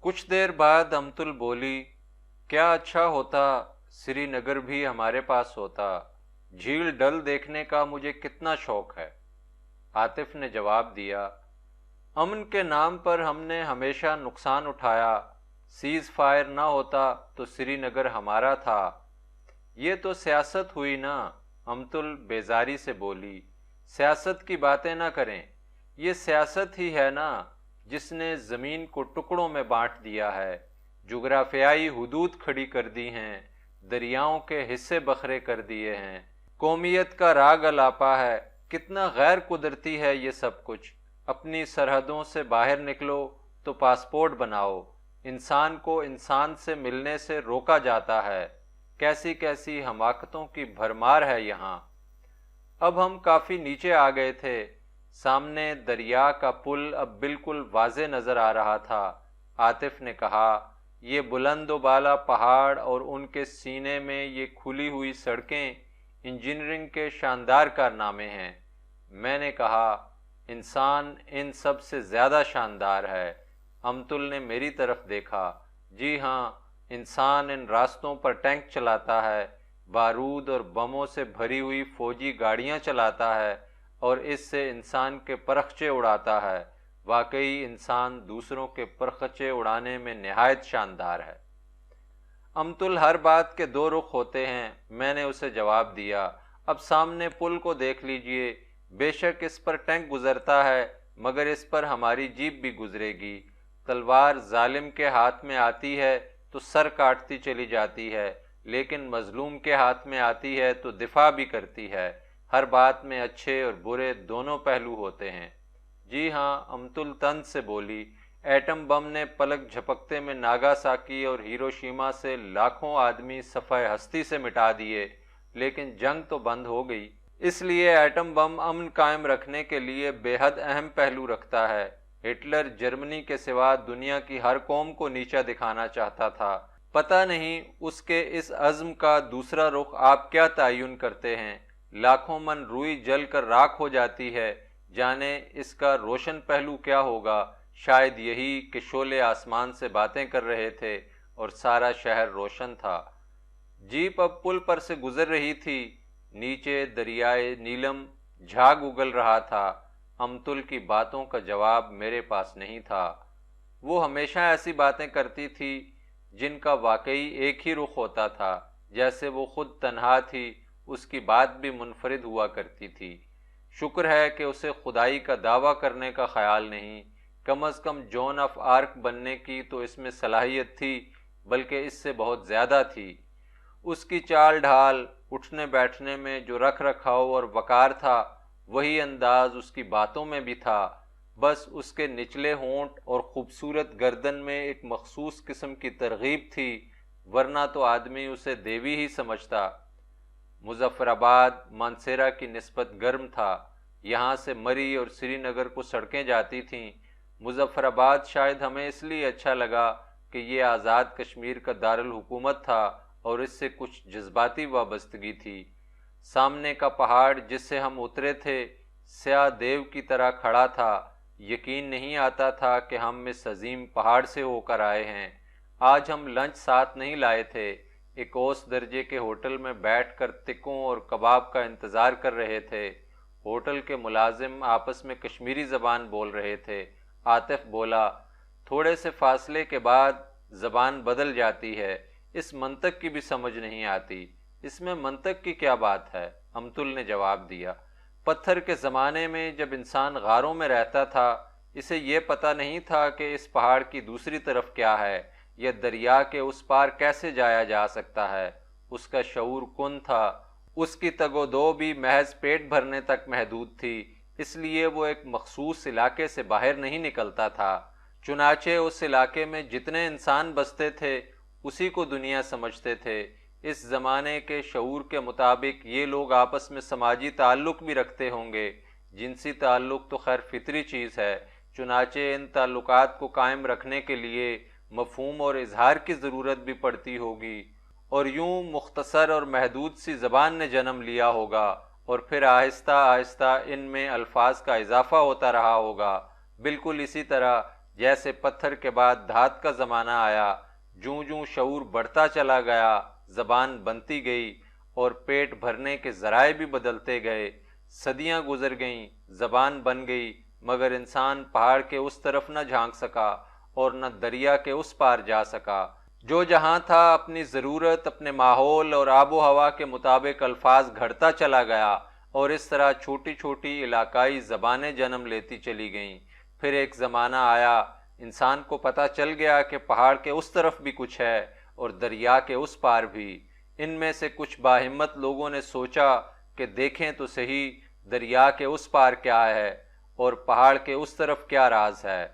کچھ دیر بعد امتل بولی، کیا اچھا ہوتا سری نگر بھی ہمارے پاس ہوتا، جھیل ڈل دیکھنے کا مجھے کتنا شوق ہے۔ عاطف نے جواب دیا، امن کے نام پر ہم نے ہمیشہ نقصان اٹھایا، سیز فائر نہ ہوتا تو سری نگر ہمارا تھا۔ یہ تو سیاست ہوئی نا، امتل بیزاری سے بولی، سیاست کی باتیں نہ کریں، یہ سیاست ہی ہے نا جس نے زمین کو ٹکڑوں میں بانٹ دیا ہے، جغرافیائی حدود کھڑی کر دی ہیں، دریاؤں کے حصے بکھرے کر دیے ہیں، قومیت کا راگ الاپا ہے۔ کتنا غیر قدرتی ہے یہ سب کچھ۔ اپنی سرحدوں سے باہر نکلو تو پاسپورٹ بناؤ، انسان کو انسان سے ملنے سے روکا جاتا ہے، کیسی کیسی حماقتوں کی بھرمار ہے یہاں۔ اب ہم کافی نیچے آ گئے تھے، سامنے دریا کا پل اب بالکل واضح نظر آ رہا تھا۔ عاطف نے کہا، یہ بلند و بالا پہاڑ اور ان کے سینے میں یہ کھلی ہوئی سڑکیں انجینئرنگ کے شاندار کارنامے ہیں۔ میں نے کہا، انسان ان سب سے زیادہ شاندار ہے۔ امتل نے میری طرف دیکھا، جی ہاں، انسان ان راستوں پر ٹینک چلاتا ہے، بارود اور بموں سے بھری ہوئی فوجی گاڑیاں چلاتا ہے اور اس سے انسان کے پرخچے اڑاتا ہے۔ واقعی انسان دوسروں کے پرخچے اڑانے میں نہایت شاندار ہے۔ امتل، ہر بات کے دو رخ ہوتے ہیں، میں نے اسے جواب دیا۔ اب سامنے پل کو دیکھ لیجئے، بے شک اس پر ٹینک گزرتا ہے مگر اس پر ہماری جیپ بھی گزرے گی۔ تلوار ظالم کے ہاتھ میں آتی ہے تو سر کاٹتی چلی جاتی ہے، لیکن مظلوم کے ہاتھ میں آتی ہے تو دفاع بھی کرتی ہے۔ ہر بات میں اچھے اور برے دونوں پہلو ہوتے ہیں۔ جی ہاں، امتل طنز سے بولی، ایٹم بم نے پلک جھپکتے میں ناگاساکی اور ہیروشیما سے لاکھوں آدمی صفحہ ہستی سے مٹا دیے، لیکن جنگ تو بند ہو گئی۔ اس لیے ایٹم بم امن قائم رکھنے کے لیے بے حد اہم پہلو رکھتا ہے۔ ہٹلر جرمنی کے سوا دنیا کی ہر قوم کو نیچا دکھانا چاہتا تھا۔ پتہ نہیں اس کے اس عزم کا دوسرا رخ آپ کیا تعین کرتے ہیں؟ لاکھوں من روئی جل کر راکھ ہو جاتی ہے، جانے اس کا روشن پہلو کیا ہوگا؟ شاید یہی کہ شعلے آسمان سے باتیں کر رہے تھے اور سارا شہر روشن تھا۔ جیپ اب پل پر سے گزر رہی تھی، نیچے دریائے نیلم جھاگ اگل رہا تھا۔ امتل کی باتوں کا جواب میرے پاس نہیں تھا۔ وہ ہمیشہ ایسی باتیں کرتی تھی جن کا واقعی ایک ہی رخ ہوتا تھا، جیسے وہ خود تنہا تھی، اس کی بات بھی منفرد ہوا کرتی تھی۔ شکر ہے کہ اسے خدائی کا دعویٰ کرنے کا خیال نہیں، کم از کم جون آف آرک بننے کی تو اس میں صلاحیت تھی، بلکہ اس سے بہت زیادہ تھی۔ اس کی چال ڈھال، اٹھنے بیٹھنے میں جو رکھ رکھاؤ اور وقار تھا، وہی انداز اس کی باتوں میں بھی تھا، بس اس کے نچلے ہونٹ اور خوبصورت گردن میں ایک مخصوص قسم کی ترغیب تھی، ورنہ تو آدمی اسے دیوی ہی سمجھتا۔ مظفر آباد مانسیرا کی نسبت گرم تھا، یہاں سے مری اور سری نگر کو سڑکیں جاتی تھیں۔ مظفر آباد شاید ہمیں اس لیے اچھا لگا کہ یہ آزاد کشمیر کا دارالحکومت تھا اور اس سے کچھ جذباتی وابستگی تھی۔ سامنے کا پہاڑ جس سے ہم اترے تھے سیاہ دیو کی طرح کھڑا تھا، یقین نہیں آتا تھا کہ ہم اس عظیم پہاڑ سے ہو کر آئے ہیں۔ آج ہم لنچ ساتھ نہیں لائے تھے، ایک اوس درجے کے ہوٹل میں بیٹھ کر تکوں اور کباب کا انتظار کر رہے تھے۔ ہوٹل کے ملازم آپس میں کشمیری زبان بول رہے تھے۔ عاطف بولا، تھوڑے سے فاصلے کے بعد زبان بدل جاتی ہے، اس منطق کی بھی سمجھ نہیں آتی۔ اس میں منطق کی کیا بات ہے؟ امتل نے جواب دیا، پتھر کے زمانے میں جب انسان غاروں میں رہتا تھا، اسے یہ پتہ نہیں تھا کہ اس پہاڑ کی دوسری طرف کیا ہے، یا دریا کے اس پار کیسے جایا جا سکتا ہے۔ اس کا شعور کن تھا، اس کی تگ و دو بھی محض پیٹ بھرنے تک محدود تھی، اس لیے وہ ایک مخصوص علاقے سے باہر نہیں نکلتا تھا۔ چنانچہ اس علاقے میں جتنے انسان بستے تھے اسی کو دنیا سمجھتے تھے۔ اس زمانے کے شعور کے مطابق یہ لوگ آپس میں سماجی تعلق بھی رکھتے ہوں گے، جنسی تعلق تو خیر فطری چیز ہے، چنانچہ ان تعلقات کو قائم رکھنے کے لیے مفہوم اور اظہار کی ضرورت بھی پڑتی ہوگی، اور یوں مختصر اور محدود سی زبان نے جنم لیا ہوگا، اور پھر آہستہ آہستہ ان میں الفاظ کا اضافہ ہوتا رہا ہوگا، بالکل اسی طرح جیسے پتھر کے بعد دھات کا زمانہ آیا، جوں جوں شعور بڑھتا چلا گیا، زبان بنتی گئی اور پیٹ بھرنے کے ذرائع بھی بدلتے گئے۔ صدیاں گزر گئیں، زبان بن گئی، مگر انسان پہاڑ کے اس طرف نہ جھانک سکا اور نہ دریا کے اس پار جا سکا۔ جو جہاں تھا اپنی ضرورت، اپنے ماحول اور آب و ہوا کے مطابق الفاظ گھڑتا چلا گیا، اور اس طرح چھوٹی چھوٹی علاقائی زبانیں جنم لیتی چلی گئیں۔ پھر ایک زمانہ آیا، انسان کو پتہ چل گیا کہ پہاڑ کے اس طرف بھی کچھ ہے اور دریا کے اس پار بھی۔ ان میں سے کچھ باہمت لوگوں نے سوچا کہ دیکھیں تو صحیح دریا کے اس پار کیا ہے اور پہاڑ کے اس طرف کیا راز ہے۔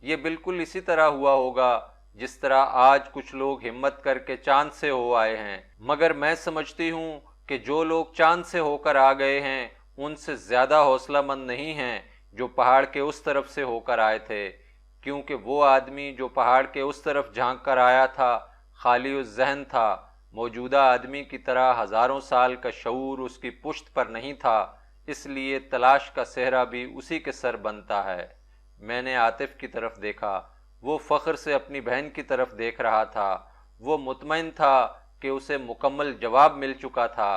یہ بالکل اسی طرح ہوا ہوگا جس طرح آج کچھ لوگ ہمت کر کے چاند سے ہو آئے ہیں، مگر میں سمجھتی ہوں کہ جو لوگ چاند سے ہو کر آ گئے ہیں ان سے زیادہ حوصلہ مند نہیں ہیں جو پہاڑ کے اس طرف سے ہو کر آئے تھے، کیونکہ وہ آدمی جو پہاڑ کے اس طرف جھانک کر آیا تھا خالی الذہن تھا، موجودہ آدمی کی طرح ہزاروں سال کا شعور اس کی پشت پر نہیں تھا، اس لیے تلاش کا صحرا بھی اسی کے سر بنتا ہے۔ میں نے عاطف کی طرف دیکھا، وہ فخر سے اپنی بہن کی طرف دیکھ رہا تھا، وہ مطمئن تھا کہ اسے مکمل جواب مل چکا تھا۔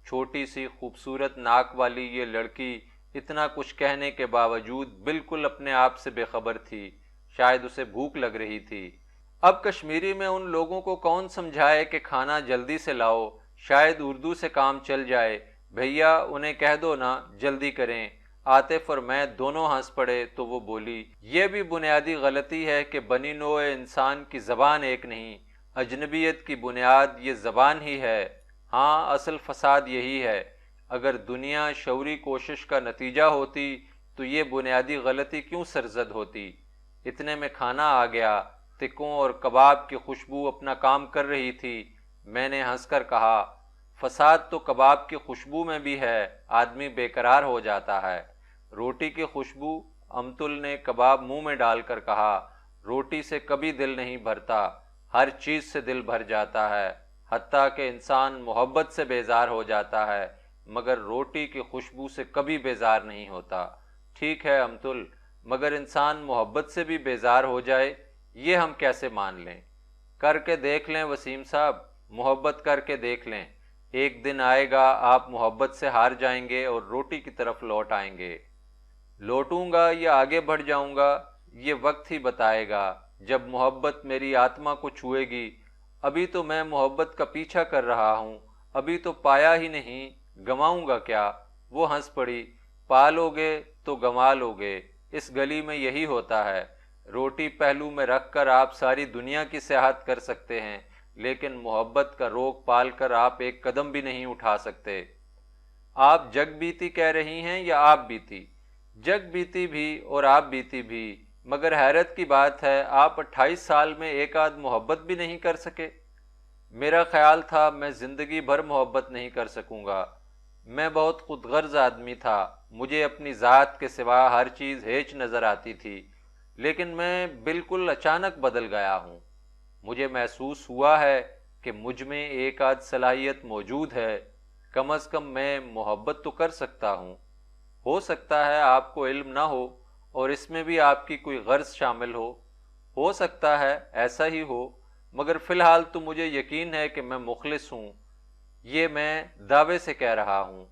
چھوٹی سی خوبصورت ناک والی یہ لڑکی اتنا کچھ کہنے کے باوجود بالکل اپنے آپ سے بے خبر تھی، شاید اسے بھوک لگ رہی تھی۔ اب کشمیری میں ان لوگوں کو کون سمجھائے کہ کھانا جلدی سے لاؤ، شاید اردو سے کام چل جائے۔ بھیا انہیں کہہ دو نا جلدی کریں۔ عاطف اور میں دونوں ہنس پڑے تو وہ بولی، یہ بھی بنیادی غلطی ہے کہ بنی نوع انسان کی زبان ایک نہیں، اجنبیت کی بنیاد یہ زبان ہی ہے۔ ہاں، اصل فساد یہی ہے۔ اگر دنیا شعوری کوشش کا نتیجہ ہوتی تو یہ بنیادی غلطی کیوں سرزد ہوتی؟ اتنے میں کھانا آ گیا، تکوں اور کباب کی خوشبو اپنا کام کر رہی تھی۔ میں نے ہنس کر کہا، فساد تو کباب کی خوشبو میں بھی ہے، آدمی بے قرار ہو جاتا ہے۔ روٹی کی خوشبو؟ امتل نے کباب منہ میں ڈال کر کہا، روٹی سے کبھی دل نہیں بھرتا، ہر چیز سے دل بھر جاتا ہے، حتیٰ کہ انسان محبت سے بیزار ہو جاتا ہے، مگر روٹی کی خوشبو سے کبھی بیزار نہیں ہوتا۔ ٹھیک ہے امتل، مگر انسان محبت سے بھی بیزار ہو جائے، یہ ہم کیسے مان لیں؟ کر کے دیکھ لیں وسیم صاحب، محبت کر کے دیکھ لیں، ایک دن آئے گا آپ محبت سے ہار جائیں گے اور روٹی کی طرف لوٹ آئیں گے۔ لوٹوں گا یا آگے بڑھ جاؤں گا یہ وقت ہی بتائے گا، جب محبت میری آتما کو چھوئے گی۔ ابھی تو میں محبت کا پیچھا کر رہا ہوں، ابھی تو پایا ہی نہیں، گنواؤں گا کیا؟ وہ ہنس پڑی، پالو گے تو گنوا لو گے، اس گلی میں یہی ہوتا ہے۔ روٹی پہلو میں رکھ کر آپ ساری دنیا کی سیاحت کر سکتے ہیں، لیکن محبت کا روگ پال کر آپ ایک قدم بھی نہیں اٹھا سکتے۔ آپ جگ بیتی کہہ رہی ہیں یا آپ بیتی؟ جگ بیتی بھی اور آپ بیتی بھی، مگر حیرت کی بات ہے آپ 28 سال میں ایک آدھ محبت بھی نہیں کر سکے۔ میرا خیال تھا میں زندگی بھر محبت نہیں کر سکوں گا۔ میں بہت خود غرض آدمی تھا، مجھے اپنی ذات کے سوا ہر چیز ہیچ نظر آتی تھی، لیکن میں بالکل اچانک بدل گیا ہوں۔ مجھے محسوس ہوا ہے کہ مجھ میں ایک آدھ صلاحیت موجود ہے، کم از کم میں محبت تو کر سکتا ہوں۔ ہو سکتا ہے آپ کو علم نہ ہو اور اس میں بھی آپ کی کوئی غرض شامل ہو سکتا ہے ایسا ہی ہو، مگر فی الحال تو مجھے یقین ہے کہ میں مخلص ہوں۔ یہ میں دعوے سے کہہ رہا ہوں،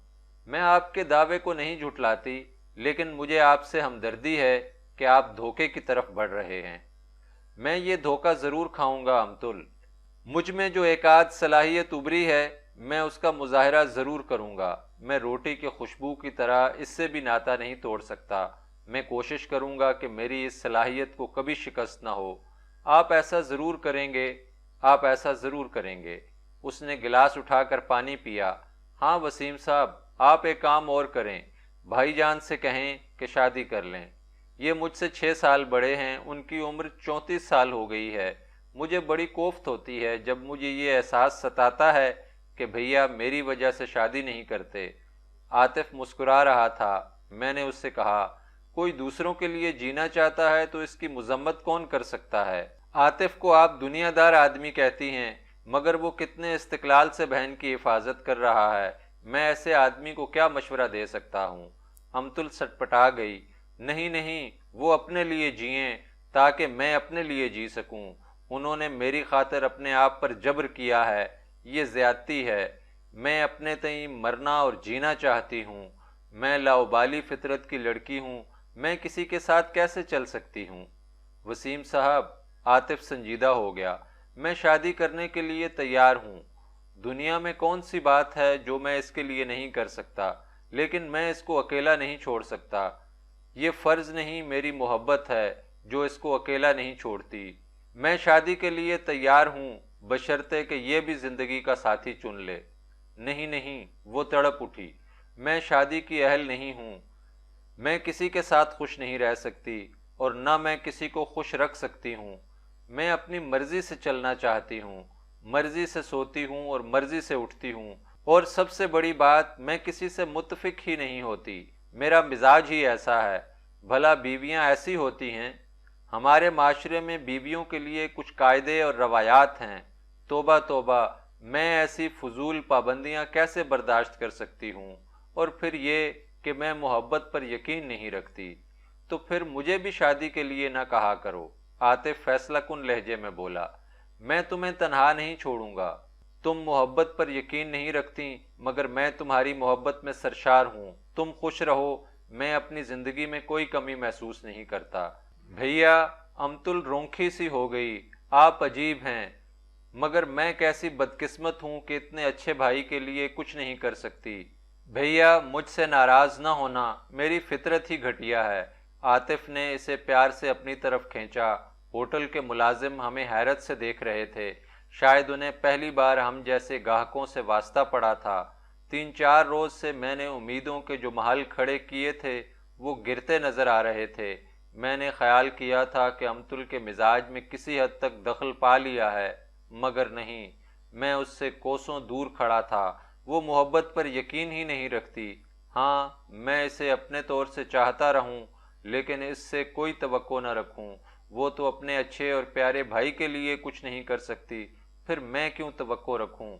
میں آپ کے دعوے کو نہیں جھٹلاتی، لیکن مجھے آپ سے ہمدردی ہے کہ آپ دھوکے کی طرف بڑھ رہے ہیں۔ میں یہ دھوکہ ضرور کھاؤں گا امتل، مجھ میں جو ایک آدھ صلاحیت ابری ہے میں اس کا مظاہرہ ضرور کروں گا۔ میں روٹی کی خوشبو کی طرح اس سے بھی ناتا نہیں توڑ سکتا، میں کوشش کروں گا کہ میری اس صلاحیت کو کبھی شکست نہ ہو۔ آپ ایسا ضرور کریں گے، آپ ایسا ضرور کریں گے۔ اس نے گلاس اٹھا کر پانی پیا۔ ہاں وسیم صاحب، آپ ایک کام اور کریں، بھائی جان سے کہیں کہ شادی کر لیں۔ یہ مجھ سے 6 سال بڑے ہیں، ان کی عمر 34 سال ہو گئی ہے۔ مجھے بڑی کوفت ہوتی ہے جب مجھے یہ احساس ستاتا ہے کہ بھیا میری وجہ سے شادی نہیں کرتے۔ عاطف مسکرا رہا تھا۔ میں نے اس سے کہا، کوئی دوسروں کے لیے جینا چاہتا ہے تو اس کی مذمت کون کر سکتا ہے؟ عاطف کو آپ دنیا دار آدمی کہتی ہیں، مگر وہ کتنے استقلال سے بہن کی حفاظت کر رہا ہے، میں ایسے آدمی کو کیا مشورہ دے سکتا ہوں؟ امتل سٹپٹا گئی، نہیں نہیں، وہ اپنے لیے جئیں، تاکہ میں اپنے لیے جی سکوں۔ انہوں نے میری خاطر اپنے آپ پر جبر کیا ہے، یہ زیادتی ہے۔ میں اپنے تئیں مرنا اور جینا چاہتی ہوں۔ میں لاؤبالی فطرت کی لڑکی ہوں، میں کسی کے ساتھ کیسے چل سکتی ہوں؟ وسیم صاحب، عاطف سنجیدہ ہو گیا، میں شادی کرنے کے لیے تیار ہوں۔ دنیا میں کون سی بات ہے جو میں اس کے لیے نہیں کر سکتا، لیکن میں اس کو اکیلا نہیں چھوڑ سکتا۔ یہ فرض نہیں، میری محبت ہے جو اس کو اکیلا نہیں چھوڑتی۔ میں شادی کے لیے تیار ہوں، بشرطے کہ یہ بھی زندگی کا ساتھی چن لے۔ نہیں نہیں، وہ تڑپ اٹھی، میں شادی کی اہل نہیں ہوں۔ میں کسی کے ساتھ خوش نہیں رہ سکتی اور نہ میں کسی کو خوش رکھ سکتی ہوں۔ میں اپنی مرضی سے چلنا چاہتی ہوں، مرضی سے سوتی ہوں اور مرضی سے اٹھتی ہوں، اور سب سے بڑی بات، میں کسی سے متفق ہی نہیں ہوتی۔ میرا مزاج ہی ایسا ہے۔ بھلا بیویاں ایسی ہوتی ہیں؟ ہمارے معاشرے میں بیویوں کے لیے کچھ قاعدے اور روایات ہیں۔ توبہ توبہ، میں ایسی فضول پابندیاں کیسے برداشت کر سکتی ہوں؟ اور پھر یہ کہ میں محبت پر یقین نہیں رکھتی۔ تو پھر مجھے بھی شادی کے لیے نہ کہا کرو، عاطف فیصلہ کن لہجے میں بولا۔ میں تمہیں تنہا نہیں چھوڑوں گا۔ تم محبت پر یقین نہیں رکھتی، مگر میں تمہاری محبت میں سرشار ہوں۔ تم خوش رہو، میں اپنی زندگی میں کوئی کمی محسوس نہیں کرتا۔ بھیا، امتل رونکھی سی ہو گئی، آپ عجیب ہیں، مگر میں کیسی بدقسمت ہوں کہ اتنے اچھے بھائی کے لیے کچھ نہیں کر سکتی۔ بھیا، مجھ سے ناراض نہ ہونا، میری فطرت ہی گھٹیا ہے۔ عاطف نے اسے پیار سے اپنی طرف کھینچا۔ ہوٹل کے ملازم ہمیں حیرت سے دیکھ رہے تھے، شاید انہیں پہلی بار ہم جیسے گاہکوں سے واسطہ پڑا تھا۔ 3-4 روز سے میں نے امیدوں کے جو محل کھڑے کیے تھے وہ گرتے نظر آ رہے تھے۔ میں نے خیال کیا تھا کہ امتل کے مزاج میں کسی حد تک دخل پا لیا ہے، مگر نہیں، میں اس سے کوسوں دور کھڑا تھا۔ وہ محبت پر یقین ہی نہیں رکھتی۔ ہاں، میں اسے اپنے طور سے چاہتا رہوں، لیکن اس سے کوئی توقع نہ رکھوں۔ وہ تو اپنے اچھے اور پیارے بھائی کے لیے کچھ نہیں کر سکتی، پھر میں کیوں توقع رکھوں؟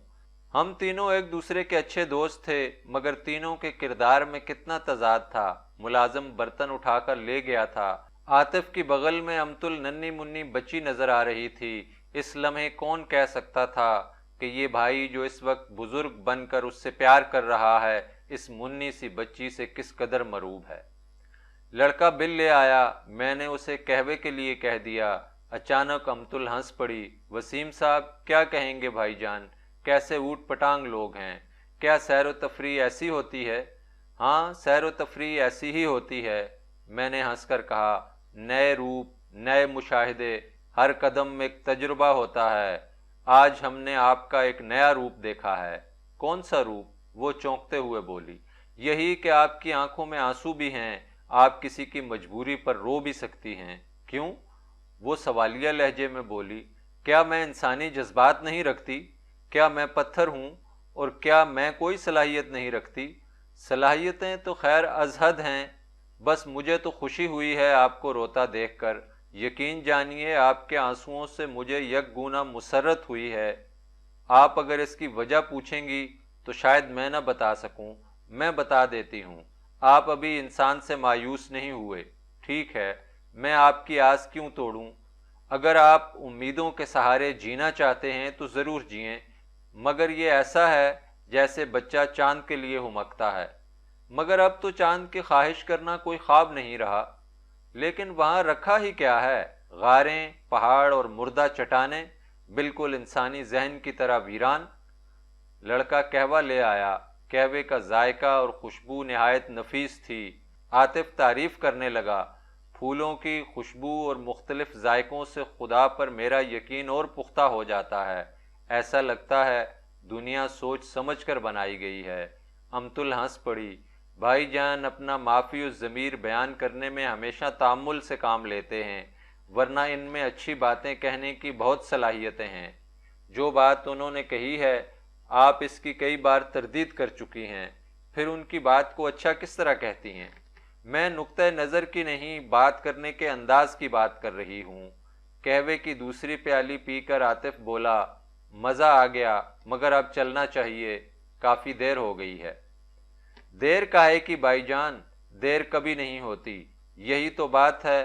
ہم تینوں ایک دوسرے کے اچھے دوست تھے، مگر تینوں کے کردار میں کتنا تضاد تھا۔ ملازم برتن اٹھا کر لے گیا تھا۔ عاطف کی بغل میں امتل ننھی منی بچی نظر آ رہی تھی۔ اس لمحے کون کہہ سکتا تھا کہ یہ بھائی جو اس وقت بزرگ بن کر اس سے پیار کر رہا ہے، اس منی سی بچی سے کس قدر مروب ہے۔ لڑکا بل لے آیا، میں نے اسے قہوے کے لیے کہہ دیا۔ اچانک امتل ہنس پڑی۔ وسیم صاحب، کیا کہیں گے بھائی جان؟ کیسے اوٹ پٹانگ لوگ ہیں۔ کیا سیر و تفریح ایسی ہوتی ہے؟ ہاں، سیر و تفریح ایسی ہی ہوتی ہے، میں نے ہنس کر کہا۔ نئے روپ، نئے مشاہدے، ہر قدم ایک تجربہ ہوتا ہے۔ آج ہم نے آپ کا ایک نیا روپ دیکھا ہے۔ کون سا روپ؟ وہ چونکتے ہوئے بولی۔ یہی کہ آپ کی آنکھوں میں آنسو بھی ہیں، آپ کسی کی مجبوری پر رو بھی سکتی ہیں۔ کیوں؟ وہ سوالیہ لہجے میں بولی۔ کیا میں انسانی جذبات نہیں رکھتی؟ کیا میں پتھر ہوں؟ اور کیا میں کوئی صلاحیت نہیں رکھتی؟ صلاحیتیں تو خیر از حد ہیں، بس مجھے تو خوشی ہوئی ہے آپ کو روتا دیکھ کر۔ یقین جانیے آپ کے آنسوؤں سے مجھے یک گونا مسرت ہوئی ہے۔ آپ اگر اس کی وجہ پوچھیں گی تو شاید میں نہ بتا سکوں، میں بتا دیتی ہوں۔ آپ ابھی انسان سے مایوس نہیں ہوئے، ٹھیک ہے؟ میں آپ کی آس کیوں توڑوں؟ اگر آپ امیدوں کے سہارے جینا چاہتے ہیں تو ضرور جئیں، مگر یہ ایسا ہے جیسے بچہ چاند کے لیے ہمکتا ہے۔ مگر اب تو چاند کی خواہش کرنا کوئی خواب نہیں رہا۔ لیکن وہاں رکھا ہی کیا ہے؟ غاریں، پہاڑ اور مردہ چٹانیں، بالکل انسانی ذہن کی طرح ویران۔ لڑکا قہوہ لے آیا۔ قہوے کا ذائقہ اور خوشبو نہایت نفیس تھی۔ عاطف تعریف کرنے لگا۔ پھولوں کی خوشبو اور مختلف ذائقوں سے خدا پر میرا یقین اور پختہ ہو جاتا ہے۔ ایسا لگتا ہے دنیا سوچ سمجھ کر بنائی گئی ہے۔ امتل ہنس پڑی۔ بھائی جان اپنا معافی الضمیر بیان کرنے میں ہمیشہ تأمل سے کام لیتے ہیں، ورنہ ان میں اچھی باتیں کہنے کی بہت صلاحیتیں ہیں۔ جو بات انہوں نے کہی ہے، آپ اس کی کئی بار تردید کر چکی ہیں، پھر ان کی بات کو اچھا کس طرح کہتی ہیں؟ میں نقطۂ نظر کی نہیں، بات کرنے کے انداز کی بات کر رہی ہوں۔ قہوے کی دوسری پیالی پی کر عاطف بولا، مزہ آ گیا، مگر اب چلنا چاہیے، کافی دیر ہو گئی ہے۔ دیر کاہے کی بھائی جان؟ دیر کبھی نہیں ہوتی، یہی تو بات ہے،